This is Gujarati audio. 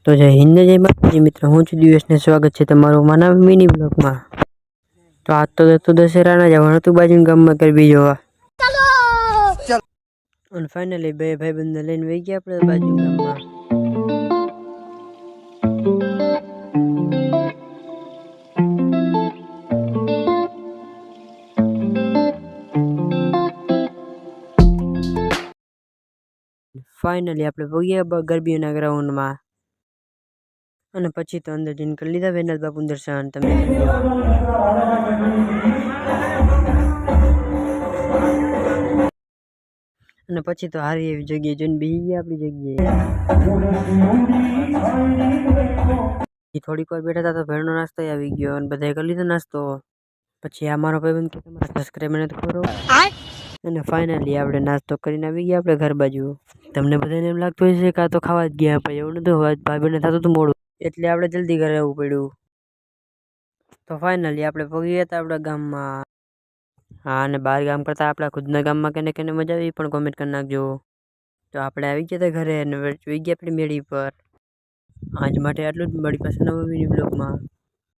તો જય હિન્દ જય માતાજી મિત્રો, હું છું દિવસને સ્વાગત છે તમારું માનવ મિની બ્લોગમાં। તો આજ તો દશેરાના જવાનું હતું બાજુ ગામમાં ગરબી જોવા, અને ફાઇનલી બે ભાઈબંધને લઈને વહી ગયા આપણે બાજુ ગામમાં। ફાઇનલી આપણે પહોંચ્યા ગરબીના ગ્રાઉન્ડમાં, અને પછી તો અંદર જઈને કરી લીધા વેનલ બાપુ દર્શન। તમે અને પછી તો હારી એવી જગ્યાએ જઈને બેસી ગયા આપણી જગ્યાએ। થોડીક વાર બેઠા હતા તો ભેળનો નાસ્તો આવી ગયો અને બધાએ કરી લીધો નાસ્તો। પછી આ મારો ભાઈબંધ કે તમારા સબસ્ક્રાઇબ નથી કરો, અને ફાઇનલી આપણે નાસ્તો કરીને આવી ગયા આપણે ઘર બાજુ। તમને બધાને એમ લાગતું હશે કે આ તો ખાવા જ ગયા, ભાઈ એવું નતું, ભાઈબંધને થતું હતું મોડું એટલે આપણે જલ્દી ઘરે આવવું પડ્યું। તો ફાઇનલી આપણે પહોંચી ગયા હતા આપણા ગામમાં। હા, અને બહાર ગામ કરતાં આપણા ખુદના ગામમાં કેને મજા આવી પણ કોમેન્ટ કરી નાખજો। તો આપણે આવી ગયા હતા ઘરે અને જોઈ ગયા આપણી મેળી પર। આજ માટે આટલું જ, મળી પાસે નવા મિની બ્લોગમાં।